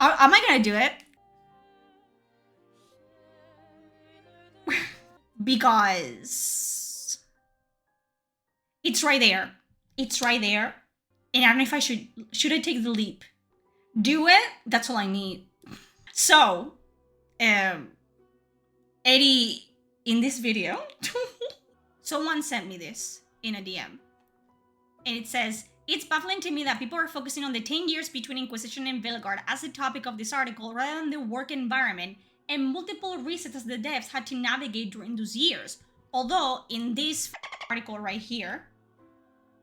Am I gonna do it? Because it's right there. It's right there. And I don't know if I should I take the leap? Do it? That's all I need. So, Eddie, in this video, someone sent me this in a DM. And it says, it's baffling to me that people are focusing on the 10 years between Inquisition and Veilguard as the topic of this article rather than the work environment and multiple resets the devs had to navigate during those years. Although, in this article right here,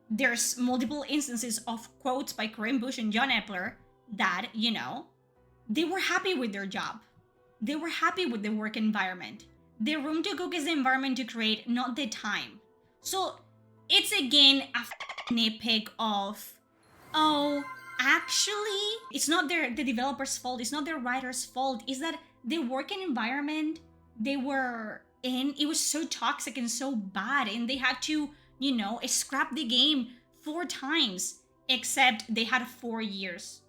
there's multiple instances of quotes by Corinne Bush and John Epler that, you know, they were happy with their job. They were happy with the work environment. The room to cook is the environment to create, not the time. So it's again a nitpick of, oh, actually, it's not the developer's fault. It's not their writer's fault. It's that the working environment they were in, it was so toxic and so bad, and they had to, you know, scrap the game 4 times, except they had 4 years.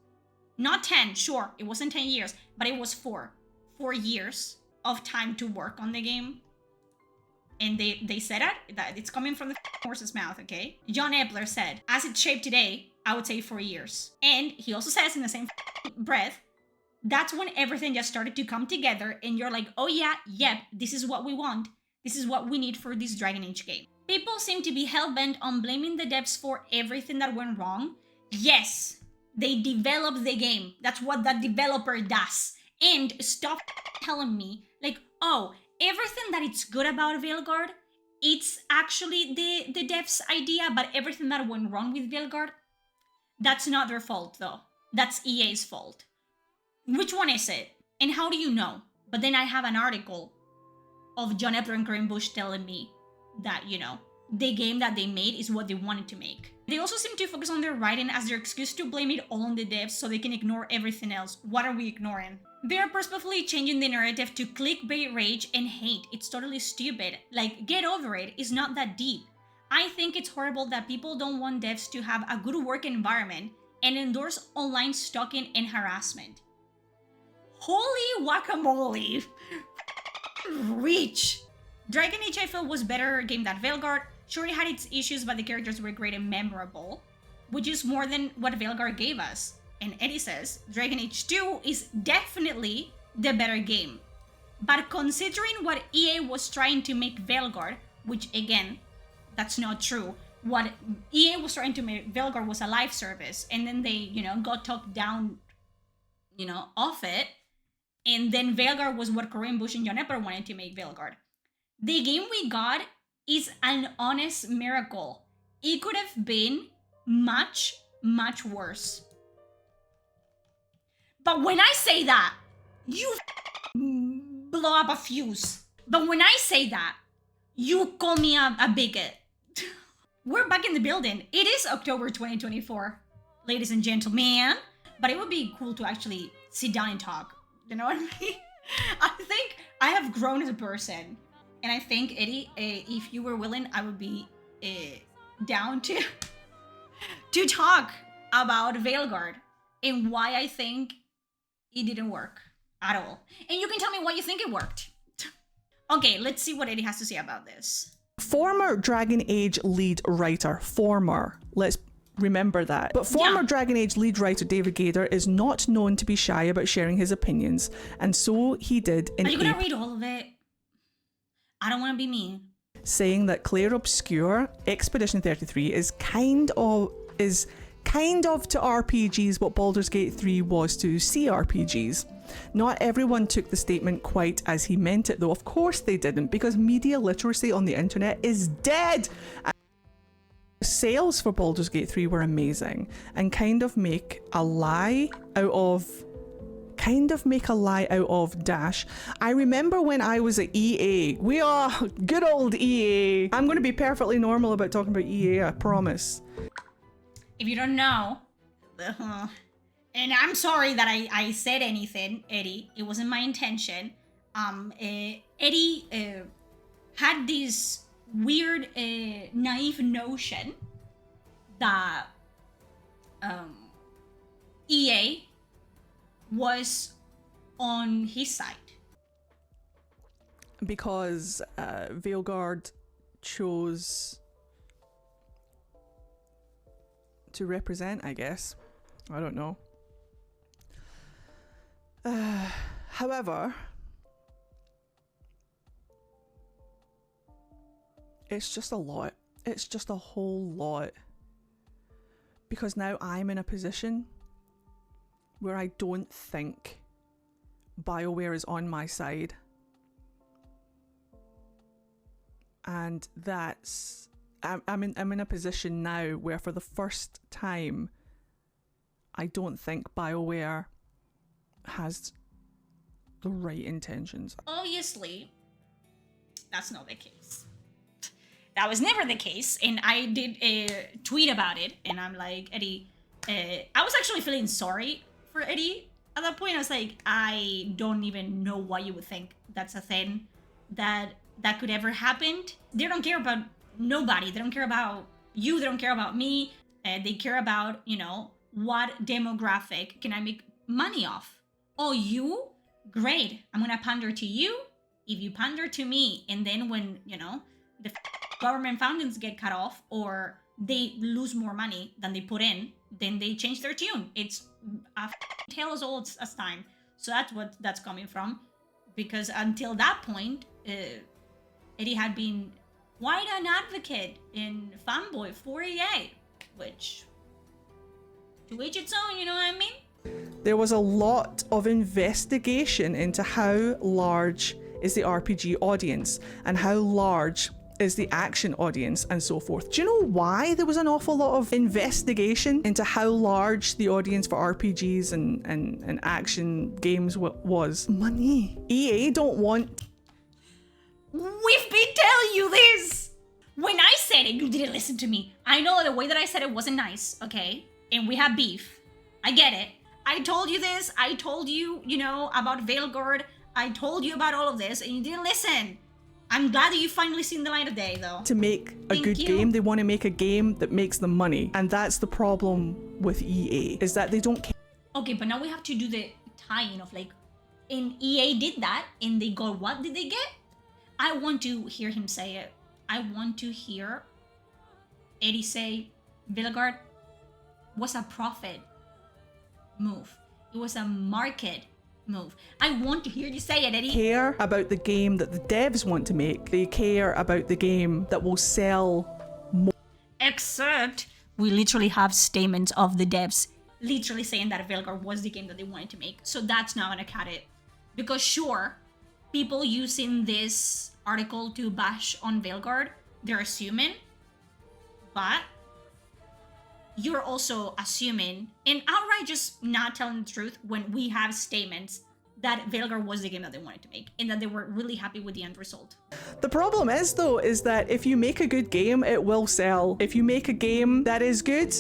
Not 10, sure, it wasn't 10 years, but it was 4 years of time to work on the game. And they said that it's coming from the horse's mouth, okay? John Epler said, as it's shaped today, I would say 4 years. And he also says in the same breath, that's when everything just started to come together and you're like, oh yeah, yep, this is what we want. This is what we need for this Dragon Age game. People seem to be hell-bent on blaming the devs for everything that went wrong. Yes, they developed the game. That's what that developer does. And stop telling me, like, oh, everything that it's good about Veilguard, it's actually the devs' idea, but everything that went wrong with Veilguard, that's not their fault, though. That's EA's fault. Which one is it? And how do you know? But then I have an article of John Epler and Corinne Bush telling me that, you know, the game that they made is what they wanted to make. They also seem to focus on their writing as their excuse to blame it all on the devs so they can ignore everything else. What are we ignoring? They're purposefully changing the narrative to clickbait rage and hate. It's totally stupid. Like, get over it. It's not that deep. I think it's horrible that people don't want devs to have a good work environment and endorse online stalking and harassment. Holy guacamole! Reach! Dragon Age I felt was better game than Veilguard. Sure, it had its issues, but the characters were great and memorable, which is more than what Veilguard gave us. And Eddie says, Dragon Age 2 is definitely the better game. But considering what EA was trying to make Veilguard, which again, that's not true. What EA was trying to make Veilguard was a live service, and then they, you know, got talked down, you know, off it. And then Veilguard was what Corinne Bush and John Epler wanted to make Veilguard. The game we got is an honest miracle. It could have been much, much worse. But when I say that, you blow up a fuse. But when I say that, you call me a bigot. We're back in the building. It is October 2024, ladies and gentlemen. But it would be cool to actually sit down and talk. You know what I mean? I think I have grown as a person. And I think, Eddie, if you were willing, I would be down to talk about Veilguard and why I think it didn't work at all. And you can tell me why you think it worked. Okay, let's see what Eddie has to say about this. Former Dragon Age lead writer, let's remember that. But former Dragon Age lead writer David Gaider is not known to be shy about sharing his opinions, and so he did in Are you gonna read all of it? I don't want to be mean. Saying that Claire Obscure Expedition 33 is kind of to RPGs what Baldur's Gate 3 was to CRPGs. Not everyone took the statement quite as he meant it, though. Of course they didn't, because media literacy on the internet is dead. Sales for Baldur's Gate 3 were amazing, and kind of make a lie out of Dash. I remember when I was at EA. We are good old EA. I'm going to be perfectly normal about talking about EA, I promise. If you don't know, and I'm sorry that I said anything, Eddie. It wasn't my intention. Eddie had this weird, naive notion that EA was on his side? Because Veilguard chose to represent, I guess. I don't know. However, it's just a lot. It's just a whole lot. Because now I'm in a position where I don't think BioWare is on my side. And that's... I'm in a position now where for the first time, I don't think BioWare has the right intentions. Obviously, that's not the case. That was never the case, and I did a tweet about it, and I'm like, Eddie, I was actually feeling sorry for Eddie at that point. I was like, I don't even know why you would think that's a thing that could ever happen. They don't care about nobody. They don't care about you. They don't care about me. They care about, you know, what demographic can I make money off? Oh, you? Great. I'm going to pander to you. If you pander to me, and then when, you know, the government fundings get cut off or they lose more money than they put in, then they change their tune. It's a tale as old as time. So that's what that's coming from. Because until that point, Eddie had been quite an advocate and fanboy for EA, which, to each its own, you know what I mean? There was a lot of investigation into how large is the RPG audience and how large is the action audience and so forth. Do you know why there was an awful lot of investigation into how large the audience for RPGs and action games was? Money. EA don't want... We've been telling you this! When I said it, you didn't listen to me. I know the way that I said it wasn't nice, okay? And we have beef. I get it. I told you this. I told you, you know, about Veilguard. I told you about all of this, and you didn't listen. I'm glad that you finally seen the light of day, though. To make a good game, they want to make a game that makes them money. And that's the problem with EA, is that they don't care. Okay, but now we have to do the tie-in of like, and EA did that, and they got what did they get? I want to hear him say it. I want to hear Eddie say, Veilguard was a profit move. It was a market move. I want to hear you say it, Eddie. Care about the game that the devs want to make. They care about the game that will sell more. Except we literally have statements of the devs literally saying that Veilguard was the game that they wanted to make. So that's not gonna cut it. Because sure, people using this article to bash on Veilguard, they're assuming, but you're also assuming and outright just not telling the truth when we have statements that Veilguard was the game that they wanted to make and that they were really happy with the end result. The problem is, though, is that if you make a good game, it will sell. If you make a game that is good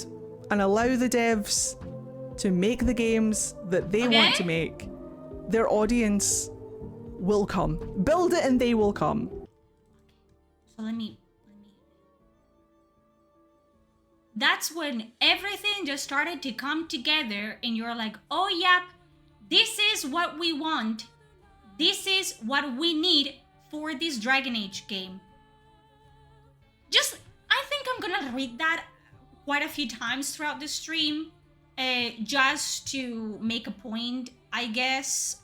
and allow the devs to make the games that they want to make, their audience will come. Build it and they will come. So let me that's when everything just started to come together and you're like, oh yep, this is what we want. This is what we need for this Dragon Age game. I think I'm gonna read that quite a few times throughout the stream, just to make a point, I guess.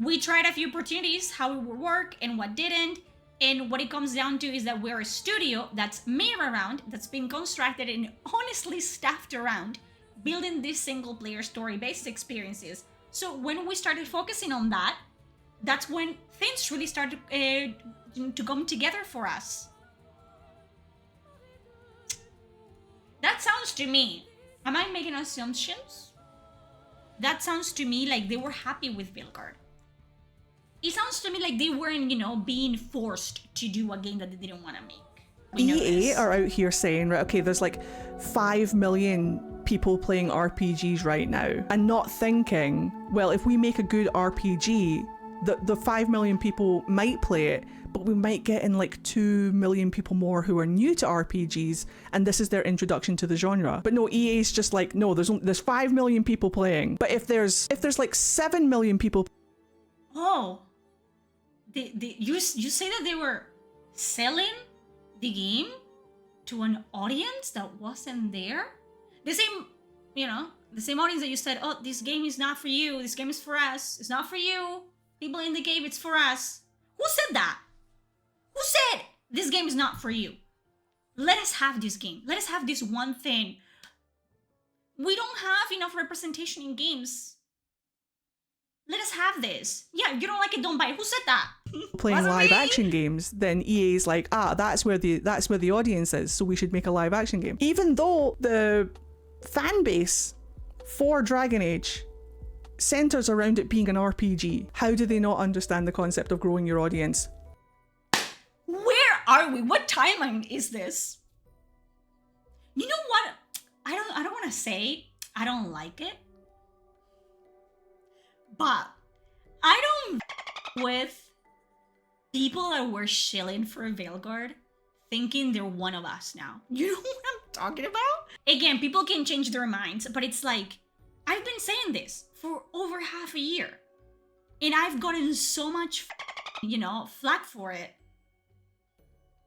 We tried a few opportunities, how it would work and what didn't. And what it comes down to is that we're a studio that's made around, that's been constructed and honestly staffed around building these single player story-based experiences. So when we started focusing on that, that's when things really started to come together for us. That sounds to me, am I making assumptions? That sounds to me like they were happy with Veilguard. It sounds to me like they weren't, you know, being forced to do a game that they didn't want to make. EA are out here saying, right, okay, there's like 5 million people playing RPGs right now, and not thinking, well, if we make a good RPG, the 5 million people might play it, but we might get in like 2 million people more who are new to RPGs, and this is their introduction to the genre. But no, EA's just like, no, there's 5 million people playing. But if there's like 7 million people. Oh, you say that they were selling the game to an audience that wasn't there? The same, the same audience that you said, oh, this game is not for you, this game is for us, it's not for you, people in the game, it's for us. Who said that? Who said this game is not for you? Let us have this game. Let us have this one thing. We don't have enough representation in games. Let us have this. Yeah, you don't like it, don't buy it. Who said that? Playing live action games, then EA's like, that's where the audience is, so we should make a live action game. Even though the fan base for Dragon Age centers around it being an RPG, how do they not understand the concept of growing your audience? Where are we? What timeline is this? You know what? I don't want to say I don't like it, but I don't with people that were shilling for Veilguard thinking they're one of us now. You know what I'm talking about? Again, people can change their minds, but it's like, I've been saying this for over half a year, and I've gotten so much, flack for it.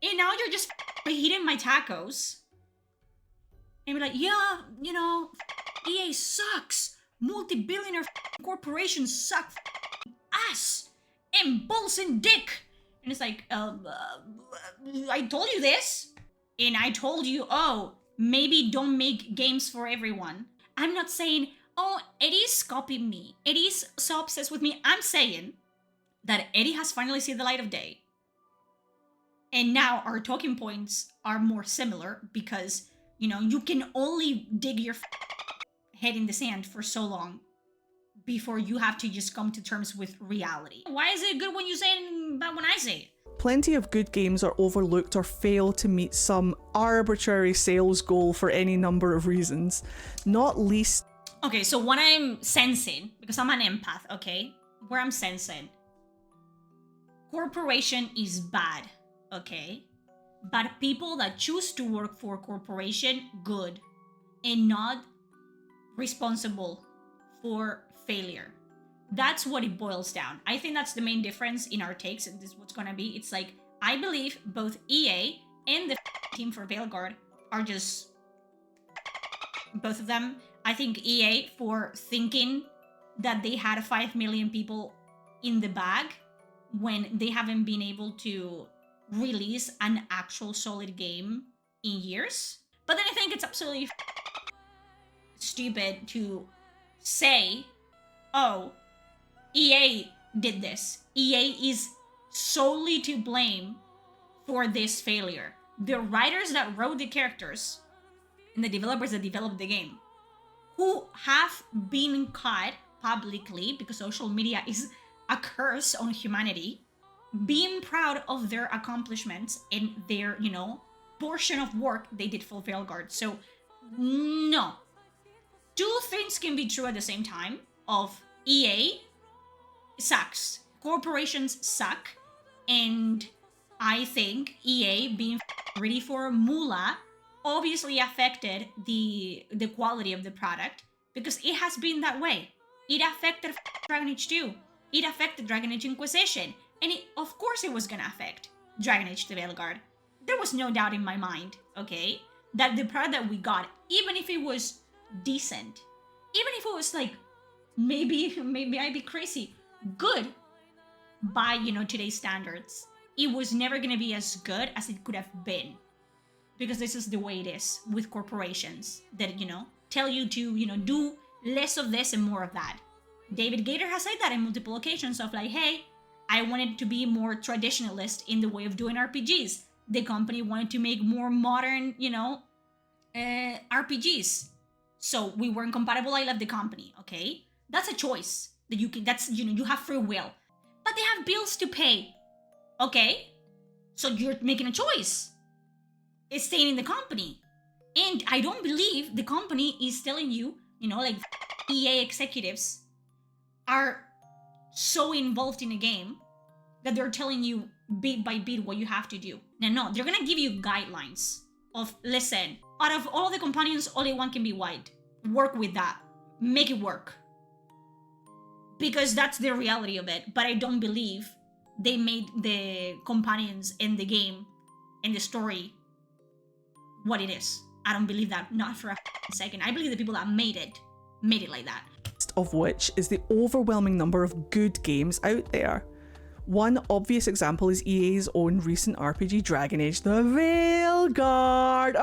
And now you're just eating my tacos. And be like, yeah, EA sucks. Multi-billionaire corporations suck ass and balls and dick. And it's like, I told you this. And I told you, oh, maybe don't make games for everyone. I'm not saying, oh, Eddie's copying me. Eddie's so obsessed with me. I'm saying that Eddie has finally seen the light of day. And now our talking points are more similar because, you can only dig your head in the sand for so long before you have to just come to terms with reality. Why is it good when you say it, but when I say it? Plenty of good games are overlooked or fail to meet some arbitrary sales goal for any number of reasons, not least... Okay, so what I'm sensing, because I'm an empath, okay? Where I'm sensing, corporation is bad, okay? But people that choose to work for corporation, good, and not responsible for failure. That's what it boils down. I think that's the main difference in our takes, and this is what's gonna be. It's like, I believe both EA and the team for Veilguard are just both of them. I think EA for thinking that they had 5 million people in the bag when they haven't been able to release an actual solid game in years. But then I think it's absolutely stupid to say, oh, EA did this. EA is solely to blame for this failure. The writers that wrote the characters and the developers that developed the game, who have been caught publicly, because social media is a curse on humanity, being proud of their accomplishments and their, portion of work they did for Veilguard. So, no. Two things can be true at the same time of EA sucks. Corporations suck. And I think EA being ready for moolah obviously affected the quality of the product, because it has been that way. It affected Dragon Age 2. It affected Dragon Age Inquisition. And of course it was gonna affect Dragon Age the Veilguard. There was no doubt in my mind, okay, that the product that we got, even if it was decent, even if it was like, maybe I'd be crazy, good by, today's standards, it was never gonna be as good as it could have been. Because this is the way it is with corporations that, tell you to, do less of this and more of that. David Gaider has said that in multiple occasions of like, hey, I wanted to be more traditionalist in the way of doing RPGs. The company wanted to make more modern, RPGs. So we weren't compatible, I left the company, okay? That's a choice that you can, you have free will. But they have bills to pay, okay? So you're making a choice. It's staying in the company. And I don't believe the company is telling you, like EA executives are so involved in a game that they're telling you bit by bit what you have to do. No, they're gonna give you guidelines of, listen, out of all the companions, only one can be white. Work with that. Make it work. Because that's the reality of it. But I don't believe they made the companions in the game and the story what it is. I don't believe that, not for a second. I believe the people that made it like that. Of which is the overwhelming number of good games out there. One obvious example is EA's own recent RPG Dragon Age, the Veilguard.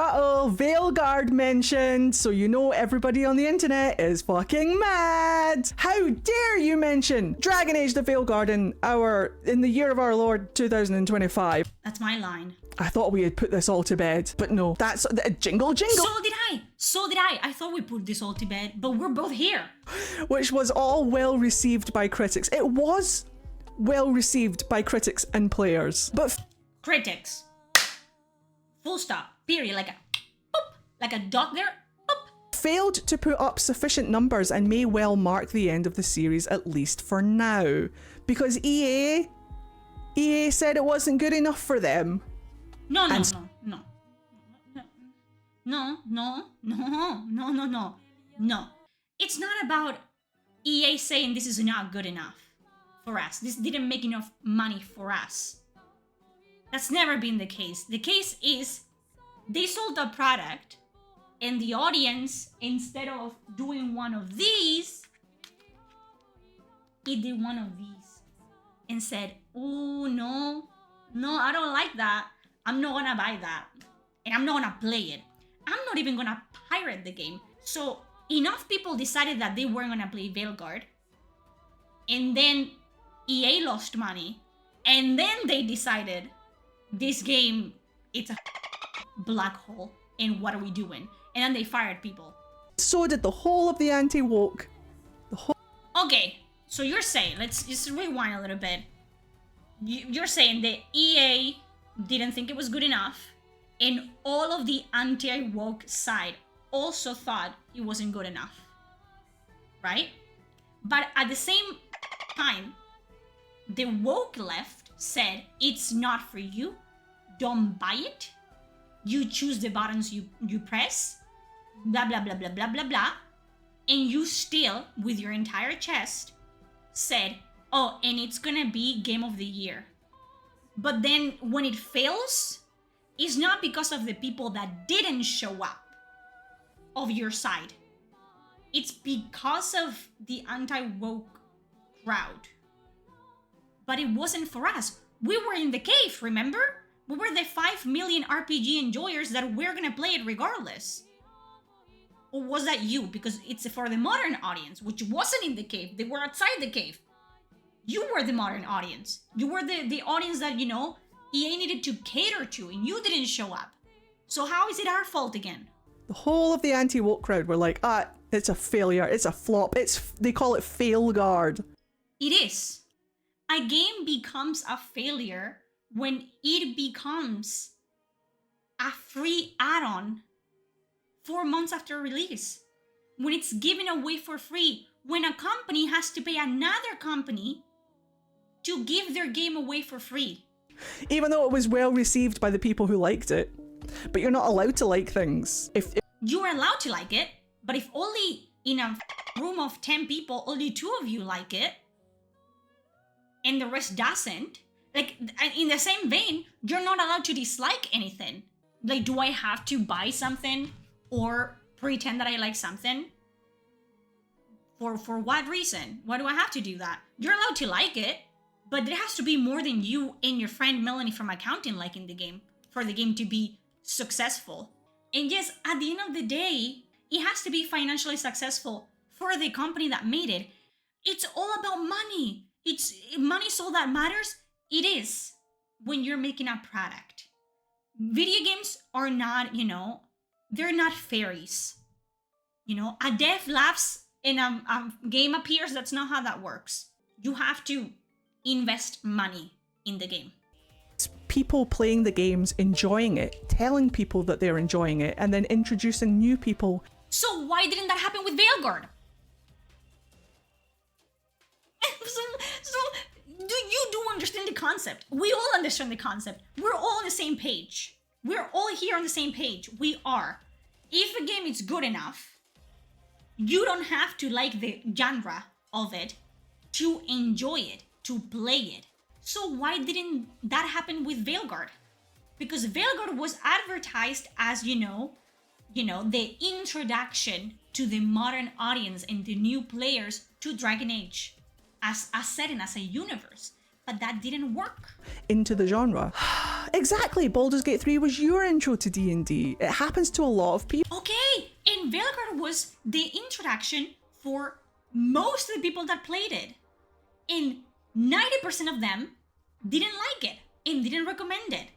Veilguard mentioned, so you know everybody on the internet is fucking mad. How dare you mention Dragon Age the Veilguard in the year of our Lord 2025? That's my line. I thought we had put this all to bed, but no, that's jingle. So did I. I thought we put this all to bed, but we're both here. Which was all well received by critics. It was well received by critics and players, but critics. Full stop. Period. Like a boop, like a dot there. Boop. Failed to put up sufficient numbers and may well mark the end of the series, at least for now, because EA said it wasn't good enough for them. No. It's not about EA saying this is not good enough for us. This didn't make enough money for us. That's never been the case. The case is they sold a product and the audience, instead of doing one of these, it did one of these and said, oh, no, I don't like that. I'm not gonna buy that. And I'm not gonna play it. I'm not even gonna pirate the game. So enough people decided that they weren't gonna play Veilguard. And then EA lost money. And then they decided this game, it's a black hole. And what are we doing? And then they fired people. So did the whole of the anti-woke. Okay, so you're saying, let's just rewind a little bit. You're saying that EA didn't think it was good enough, and all of the anti-woke side also thought it wasn't good enough, right? But at the same time, the woke left said, it's not for you, don't buy it, you choose the buttons you press, blah, blah, blah, blah, blah, blah, blah, and you still, with your entire chest, said, oh, and it's gonna be Game of the Year. But then when it fails, it's not because of the people that didn't show up of your side. It's because of the anti-woke crowd. But it wasn't for us. We were in the cave, remember? We were the 5 million RPG enjoyers that we're gonna play it regardless. Or was that you? Because it's for the modern audience, which wasn't in the cave. They were outside the cave. You were the modern audience. You were the audience that, you know, EA needed to cater to, and you didn't show up. So how is it our fault again? The whole of the anti-woke crowd were like, it's a failure, it's a flop, they call it Veilguard. It is. A game becomes a failure when it becomes a free add-on 4 months after release. When it's given away for free. When a company has to pay another company to give their game away for free. Even though it was well received by the people who liked it. But you're not allowed to like things. You're allowed to like it, but if only in a room of 10 people, only 2 of you like it, and the rest doesn't, like, in the same vein, you're not allowed to dislike anything. Like, do I have to buy something or pretend that I like something? For what reason? Why do I have to do that? You're allowed to like it, but there has to be more than you and your friend Melanie from accounting liking the game for the game to be successful. And yes, at the end of the day, it has to be financially successful for the company that made it. It's all about money. Money's all that matters. It is when you're making a product. Video games are not, they're not fairies. A dev laughs and a game appears. That's not how that works. You have to invest money in the game. It's people playing the games, enjoying it, telling people that they're enjoying it, and then introducing new people. So why didn't that happen with Veilguard? So you do understand the concept. We all understand the concept. We're all on the same page. We're all here on the same page. We are. If a game is good enough, you don't have to like the genre of it to enjoy it, to play it. So why didn't that happen with Veilguard? Because Veilguard was advertised as, the introduction to the modern audience and the new players to Dragon Age as a setting, as a universe. But that didn't work. Into the genre. Exactly, Baldur's Gate 3 was your intro to D&D. It happens to a lot of people. Okay, and Veilguard was the introduction for most of the people that played it. And 90% of them didn't like it and didn't recommend it.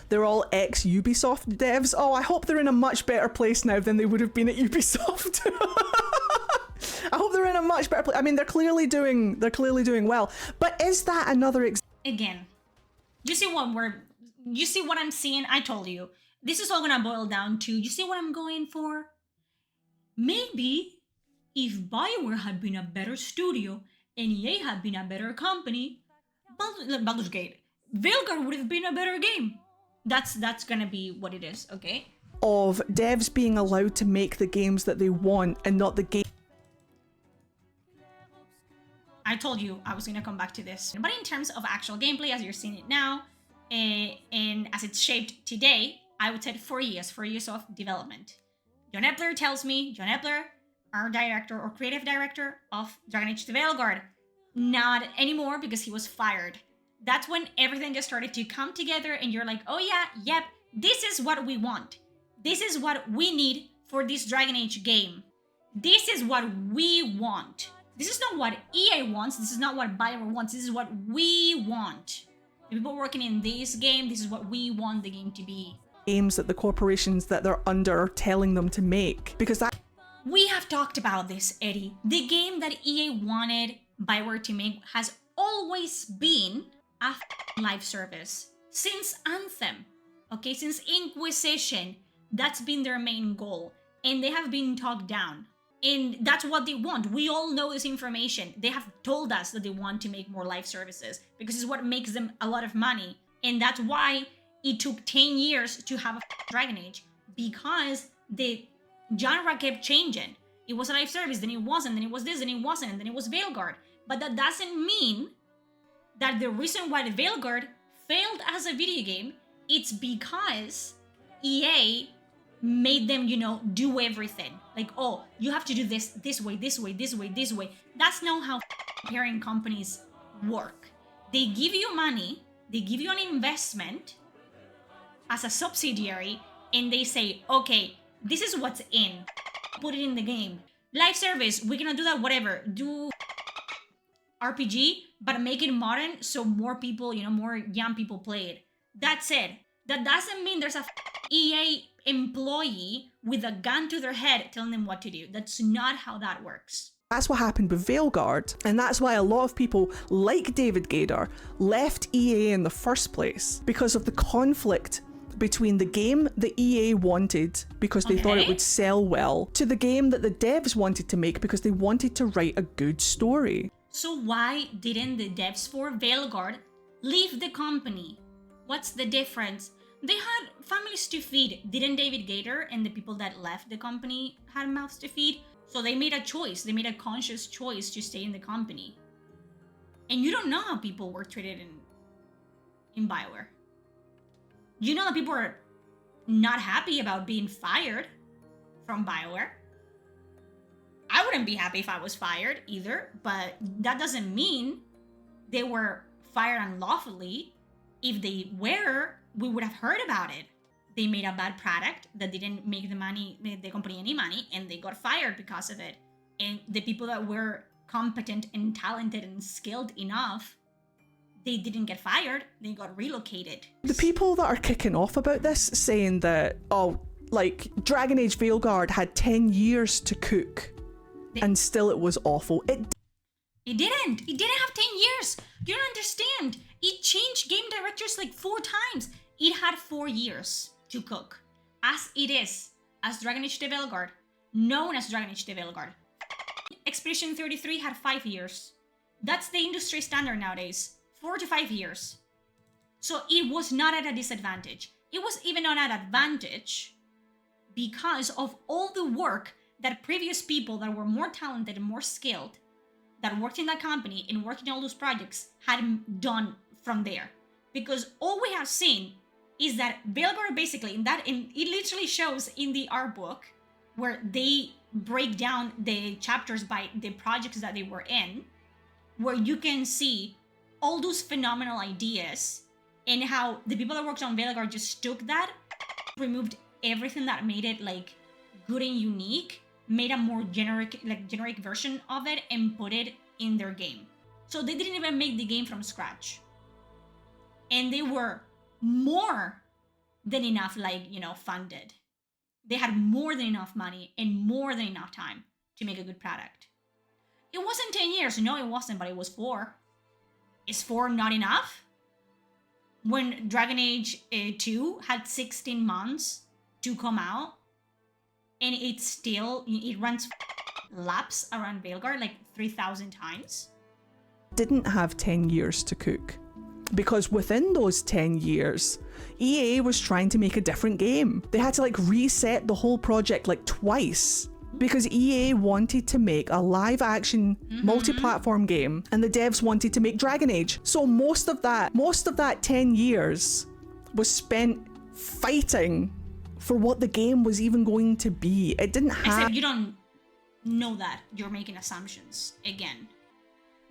They're all ex-Ubisoft devs. Oh, I hope they're in a much better place now than they would have been at Ubisoft. I hope they're in a much better place. I mean, they're clearly doing well. But is that another Again, you see what I'm seeing? I told you. This is all gonna boil down to, you see what I'm going for? Maybe if BioWare had been a better studio and EA had been a better company, Baldur's Gate, Veilguard would have been a better game. That's gonna be what it is, okay? of devs being allowed to make the games that they want and not the game. I told you I was gonna come back to this. But in terms of actual gameplay, as you're seeing it now, and as it's shaped today, I would say 4 years of development. John Epler tells me, John Epler, our director or creative director of Dragon Age: The Veilguard, not anymore because he was fired. That's when everything just started to come together and you're like, oh yeah, yep, this is what we want. This is what we need for this Dragon Age game. This is what we want. This is not what EA wants. This is not what BioWare wants. This is what we want. The people working in this game, this is what we want the game to be. Games that the corporations that they're under are telling them to make. Because that... We have talked about this, Eddie. The game that EA wanted BioWare to make has always been a live service. Since Anthem, okay, since Inquisition, that's been their main goal. And they have been talked down. And that's what they want. We all know this information. They have told us that they want to make more live services because it's what makes them a lot of money. And that's why it took 10 years to have a Dragon Age, because the genre kept changing. It was a live service, then it wasn't, then it was this, then it wasn't, and then it was Veilguard. But that doesn't mean that the reason why the Veilguard failed as a video game, it's because EA made them, do everything. Like, oh, you have to do this way, this way, this way, this way. That's not how parent companies work. They give you money, they give you an investment as a subsidiary, and they say, okay, this is what's in. Put it in the game. Live service, we're gonna do that, whatever. Do RPG, but make it modern so more people, more young people play it. That's it. That doesn't mean there's a EA employee with a gun to their head telling them what to do. That's not how that works. That's what happened with Veilguard, and that's why a lot of people, like David Gaider, left EA in the first place, because of the conflict between the game that EA wanted because they thought it would sell well, to the game that the devs wanted to make because they wanted to write a good story. So why didn't the devs for Veilguard leave the company? What's the difference? They had families to feed. Didn't David Gaider and the people that left the company had mouths to feed? So they made a choice. They made a conscious choice to stay in the company. And you don't know how people were treated in BioWare. You know that people are not happy about being fired from BioWare. I wouldn't be happy if I was fired either, but that doesn't mean they were fired unlawfully. If they were, we would have heard about it. They made a bad product that didn't make the company any money, and they got fired because of it. And the people that were competent and talented and skilled enough, they didn't get fired, they got relocated. The people that are kicking off about this, saying that, Dragon Age Veilguard had 10 years to cook, and still it was awful. It didn't have 10 years. You don't understand. It changed game directors like 4 times. It had 4 years to cook. As it is, as Dragon Age: The Veilguard, known as Dragon Age: The Veilguard. Expedition 33 had 5 years. That's the industry standard nowadays. 4 to 5 years. So it was not at a disadvantage. It was even not an advantage because of all the work that previous people that were more talented and more skilled that worked in that company and worked in all those projects had done from there. Because all we have seen is that Veilguard basically, it literally shows in the art book where they break down the chapters by the projects that they were in, where you can see all those phenomenal ideas and how the people that worked on Veilguard just took that, removed everything that made it like good and unique, made a more generic version of it and put it in their game. So they didn't even make the game from scratch. And they were more than enough, funded. They had more than enough money and more than enough time to make a good product. It wasn't 10 years. No, it wasn't, but it was 4. Is 4 not enough? When Dragon Age 2 had 16 months to come out, and it runs laps around Veilguard like 3,000 times. Didn't have 10 years to cook. Because within those 10 years, EA was trying to make a different game. They had to reset the whole project twice. Because EA wanted to make a live action multi-platform game and the devs wanted to make Dragon Age. So most of that 10 years was spent fighting for what the game was even going to be. It didn't have... Except you don't know that. You're making assumptions again.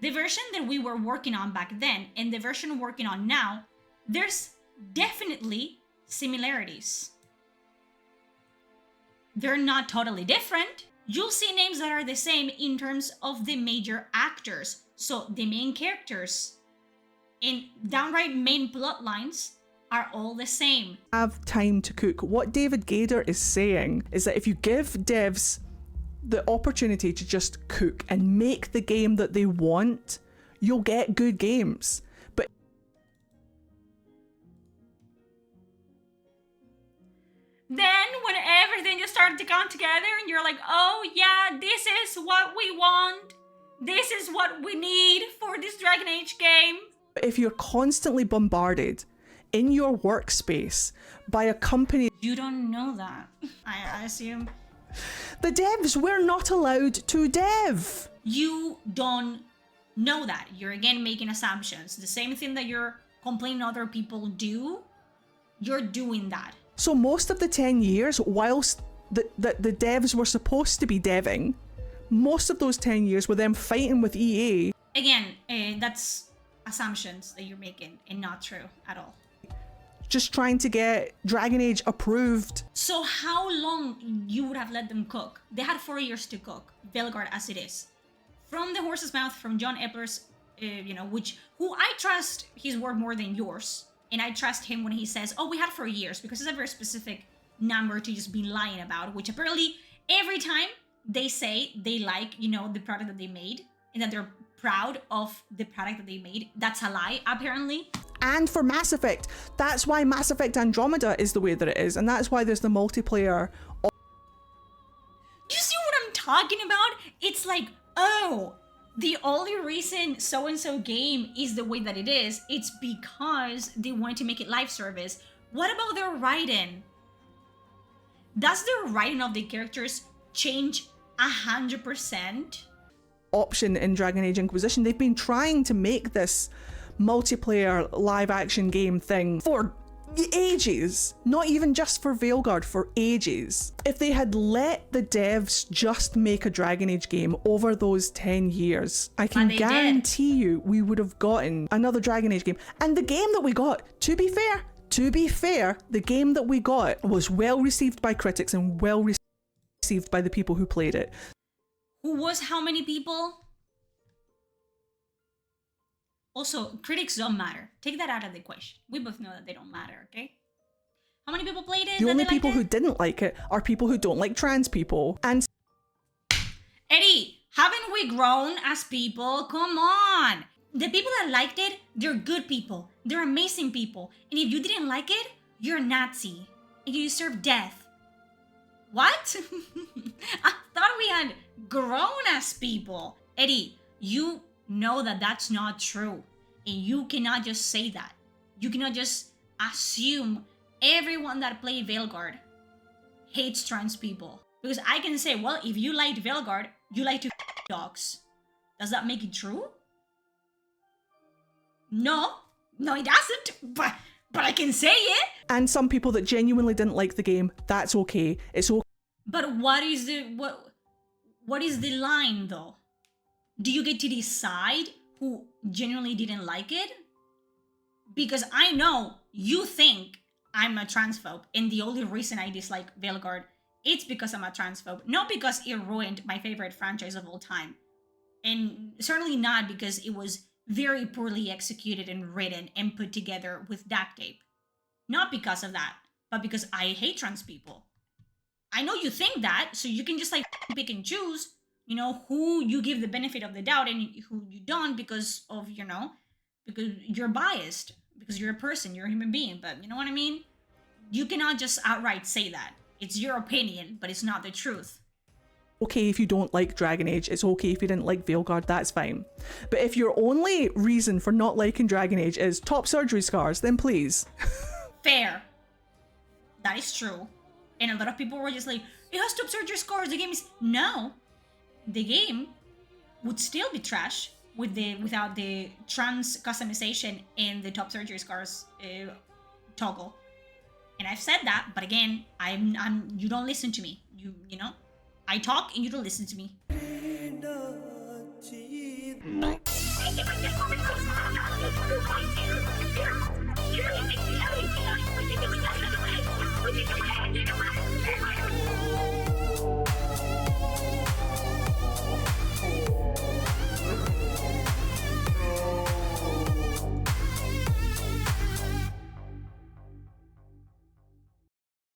The version that we were working on back then and the version we're working on now, there's definitely similarities. They're not totally different. You'll see names that are the same in terms of the major actors. So the main characters in downright main plot lines are all the same. Have time to cook. What David Gaider is saying is that if you give devs the opportunity to just cook and make the game that they want, you'll get good games. But then when everything just started to come together and you're like, oh yeah, this is what we want. This is what we need for this Dragon Age game. if you're constantly bombarded in your workspace by a company... You don't know that. I assume. The devs were not allowed to dev. You don't know that. You're again making assumptions. The same thing that you're complaining other people do, you're doing that. So most of the 10 years, whilst the devs were supposed to be deving, most of those 10 years were them fighting with EA. Again, that's assumptions that you're making and not true at all. Just trying to get Dragon Age approved. So how long you would have let them cook? They had 4 years to cook Veilguard as it is. From the horse's mouth, from John Epler's, who I trust his word more than yours. And I trust him when he says, oh, we had 4 years, because it's a very specific number to just be lying about, which apparently every time they say they like, the product that they made and that they're proud of the product that they made, that's a lie, apparently. And for Mass Effect, that's why Mass Effect Andromeda is the way that it is, and that's why there's the multiplayer. Do you see what I'm talking about? It's like, oh, the only reason so-and-so game is the way that it is, it's because they wanted to make it live service. What about their writing? Does the writing of the characters change 100%? Option in Dragon Age Inquisition, they've been trying to make this multiplayer live action game thing for ages, not even just for Veilguard, for ages. If they had let the devs just make a Dragon Age game over those 10 years, I can guarantee you we would have gotten another Dragon Age game. And the game that we got, to be fair, the game that we got was well received by critics and well received by the people who played it. Who was how many people? Also, critics don't matter. Take that out of the equation. We both know that they don't matter, okay? How many people played it? The only people who didn't like it are people who don't like trans people. And Eddie, haven't we grown as people? Come on! The people that liked it, they're good people. They're amazing people. And if you didn't like it, you're a Nazi. And you deserve death. What? I thought we had grown as people. Eddie, you know that that's not true. And you cannot just say that. You cannot just assume everyone that play Veilguard hates trans people. Because I can say, well, if you liked Veilguard, you like to dogs. Does that make it true? No, it doesn't. But I can say it. And some people that genuinely didn't like the game, that's okay. It's okay. But what is the line though? Do you get to decide who genuinely didn't like it? Because I know you think I'm a transphobe, and the only reason I dislike Veilguard, it's because I'm a transphobe, not because it ruined my favorite franchise of all time. And certainly not because it was very poorly executed and written and put together with duct tape. Not because of that, but because I hate trans people. I know you think that, so you can just like pick and choose, you know, who you give the benefit of the doubt and who you don't because of, you know, because you're biased, because you're a person, you're a human being. But you know what I mean? You cannot just outright say that. It's your opinion, but it's not the truth. Okay if you don't like Dragon Age, it's okay if you didn't like Veilguard, that's fine. But if your only reason for not liking Dragon Age is top surgery scars, then please. Fair. That is true. And a lot of people were just like, it has top surgery scars, the game is... No. The game would still be trash without the trans customization and the top surgery scars toggle. And I've said that, but again, you don't listen to me. You know? I talk and you don't listen to me.